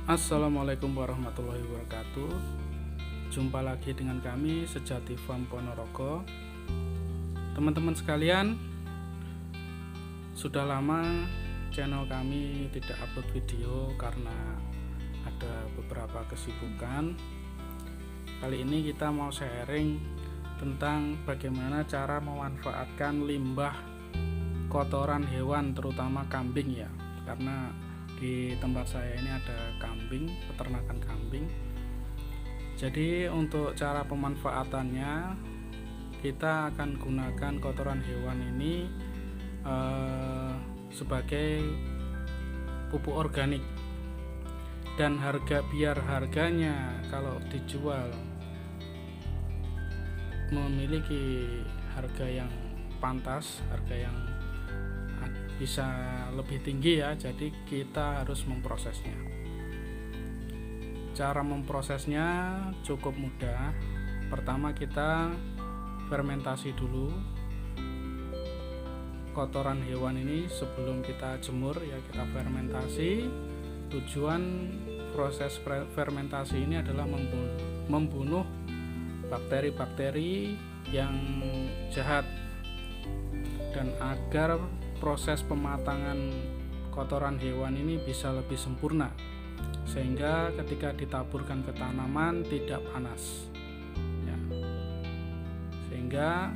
Assalamualaikum warahmatullahi wabarakatuh. Jumpa lagi dengan kami Sejati Farm Ponorogo. Teman-teman sekalian, sudah lama channel kami tidak upload video karena ada beberapa kesibukan. Kali ini kita mau sharing tentang bagaimana cara memanfaatkan limbah kotoran hewan, terutama kambing ya, karena di tempat saya ini ada kambing, peternakan kambing. Jadi untuk cara pemanfaatannya, kita akan gunakan kotoran hewan ini sebagai pupuk organik, dan biar harganya kalau dijual memiliki harga yang pantas, harga yang bisa lebih tinggi ya, jadi kita harus memprosesnya. Cara memprosesnya cukup mudah. Pertama, kita fermentasi dulu kotoran hewan ini sebelum kita jemur ya, kita fermentasi. Tujuan proses fermentasi ini adalah membunuh bakteri-bakteri yang jahat, dan agar proses pematangan kotoran hewan ini bisa lebih sempurna, sehingga ketika ditaburkan ke tanaman tidak panas ya. Sehingga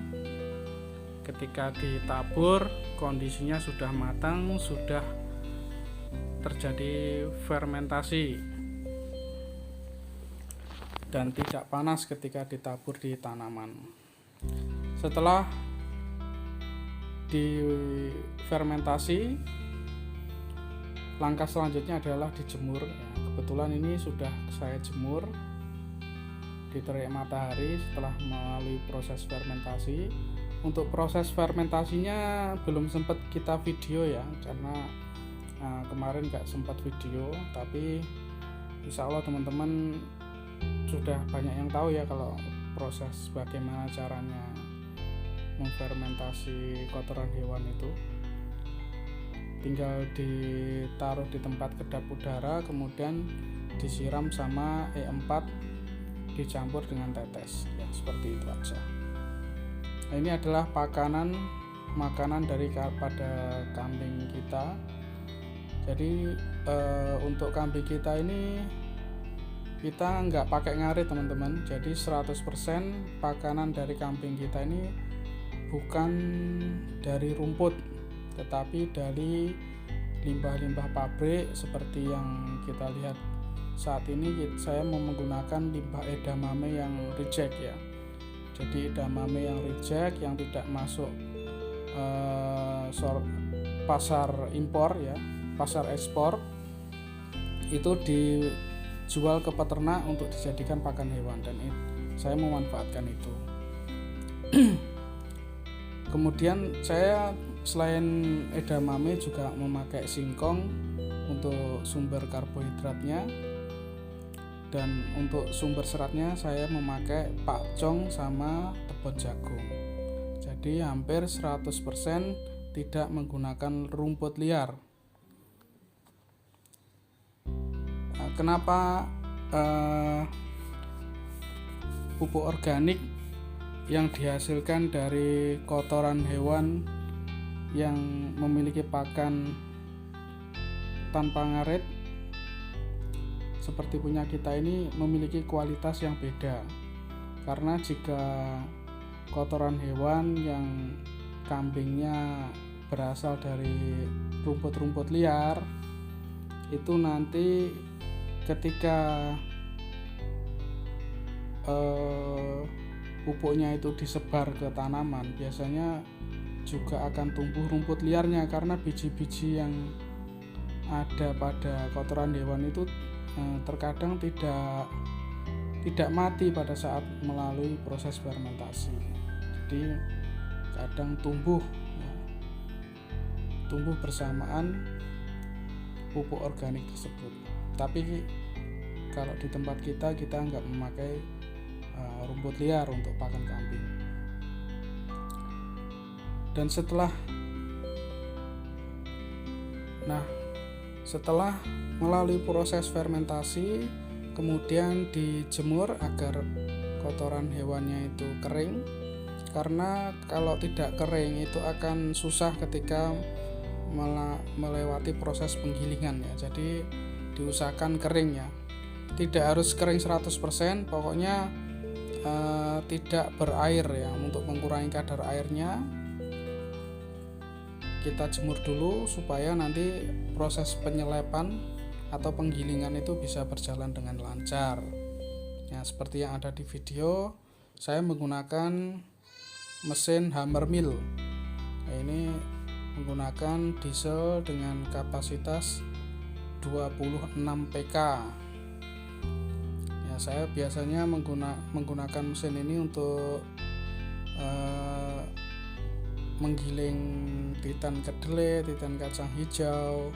ketika ditabur kondisinya sudah matang, sudah terjadi fermentasi dan tidak panas ketika ditabur di tanaman. Setelah difermentasi, langkah selanjutnya adalah dijemur ya. Kebetulan ini sudah saya jemur di terik matahari setelah melalui proses fermentasi. Untuk proses fermentasinya belum sempat kita video ya, karena kemarin gak sempat video, tapi insya Allah teman-teman sudah banyak yang tahu ya kalau proses bagaimana caranya memfermentasi kotoran hewan itu. Tinggal ditaruh di tempat kedap udara, kemudian disiram sama E4, dicampur dengan tetes ya, seperti itu aja. Nah, ini adalah makanan daripada kambing kita. Jadi untuk kambing kita ini kita nggak pakai ngarit teman-teman, jadi 100% makanan dari kambing kita ini bukan dari rumput, tetapi dari limbah-limbah pabrik seperti yang kita lihat saat ini. Saya mau menggunakan limbah edamame yang reject ya. Jadi edamame yang reject, yang tidak masuk pasar impor ya, pasar ekspor, itu dijual ke peternak untuk dijadikan pakan hewan, dan saya memanfaatkan itu. Kemudian saya selain edamame juga memakai singkong untuk sumber karbohidratnya, dan untuk sumber seratnya saya memakai pakcong sama tepung jagung. Jadi hampir 100% tidak menggunakan rumput liar. Kenapa pupuk organik yang dihasilkan dari kotoran hewan yang memiliki pakan tanpa ngarit seperti punya kita ini memiliki kualitas yang beda? Karena jika kotoran hewan yang kambingnya berasal dari rumput-rumput liar, itu nanti ketika pupuknya itu disebar ke tanaman, biasanya juga akan tumbuh rumput liarnya, karena biji-biji yang ada pada kotoran hewan itu terkadang tidak mati pada saat melalui proses fermentasi. Jadi kadang tumbuh bersamaan pupuk organik tersebut. Tapi kalau di tempat kita nggak memakai rumput liar untuk pakan kambing. Dan setelah melalui proses fermentasi, kemudian dijemur agar kotoran hewannya itu kering. Karena kalau tidak kering itu akan susah ketika melewati proses penggilingan ya. Jadi diusahakan kering ya. Tidak harus kering 100%, pokoknya tidak berair ya. Untuk mengurangi kadar airnya kita jemur dulu supaya nanti proses penyelepan atau penggilingan itu bisa berjalan dengan lancar. Ya, seperti yang ada di video, saya menggunakan mesin hammer mill. Nah, ini menggunakan diesel dengan kapasitas 26 PK. Ya, saya biasanya menggunakan mesin ini untuk menggiling titan kedelai, titan kacang hijau,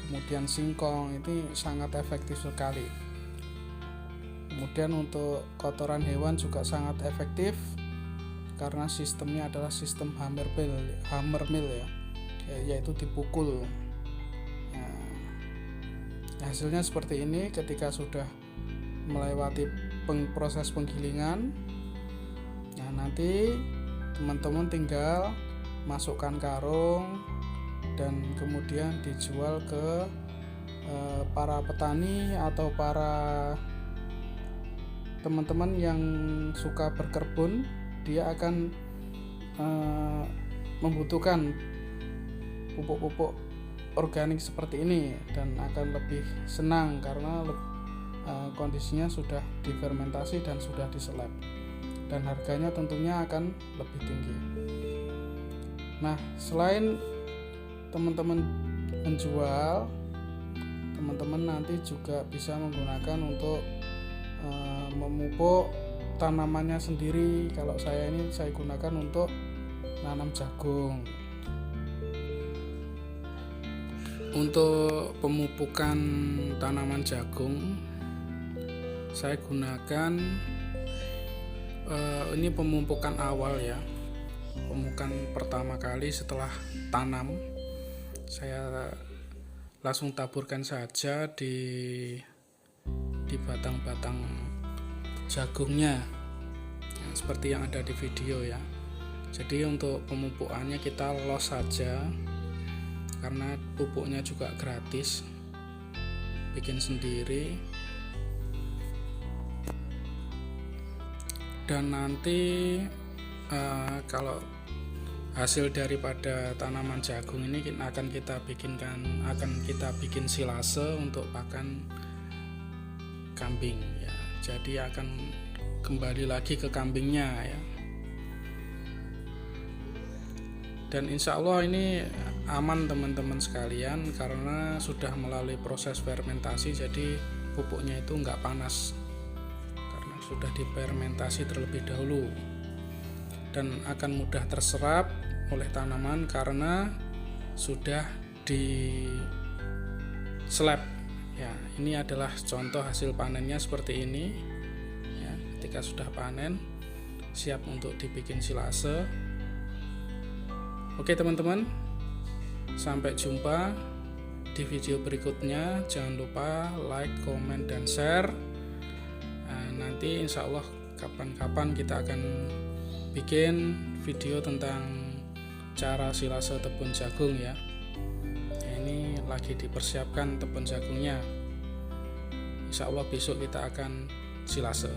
kemudian singkong. Ini sangat efektif sekali. Kemudian untuk kotoran hewan juga sangat efektif karena sistemnya adalah sistem hammer mill ya, yaitu dipukul. Nah, hasilnya seperti ini. Ketika sudah melewati proses penggilingan, nah nanti teman-teman tinggal masukkan karung dan kemudian dijual ke para petani atau para teman-teman yang suka berkebun. Dia akan membutuhkan pupuk-pupuk organik seperti ini dan akan lebih senang karena kondisinya sudah difermentasi dan sudah diseleb, dan harganya tentunya akan lebih tinggi. Nah, selain teman-teman menjual, teman-teman nanti juga bisa menggunakan untuk memupuk tanamannya sendiri. Kalau saya gunakan untuk nanam jagung. Untuk pemupukan tanaman jagung, saya gunakan ini pemupukan awal ya. Pemupukan pertama kali setelah tanam, saya langsung taburkan saja di batang-batang jagungnya, ya, seperti yang ada di video ya. Jadi untuk pemupukannya kita los saja, karena pupuknya juga gratis, bikin sendiri. Dan nanti kalau hasil daripada tanaman jagung ini akan kita bikin silase untuk pakan kambing ya. Jadi akan kembali lagi ke kambingnya ya. Dan insya Allah ini aman teman-teman sekalian, karena sudah melalui proses fermentasi, jadi pupuknya itu nggak panas karena sudah difermentasi terlebih dahulu, dan akan mudah terserap oleh tanaman karena sudah diseleb ya. Ini adalah contoh hasil panennya seperti ini ya. Ketika sudah panen, siap untuk dibikin silase. Oke teman-teman, sampai jumpa di video berikutnya. Jangan lupa like, comment, dan share. Nanti insya Allah kapan-kapan kita akan bikin video tentang cara silase tepung jagung ya. Ini lagi dipersiapkan tepung jagungnya. Insya Allah besok kita akan silase.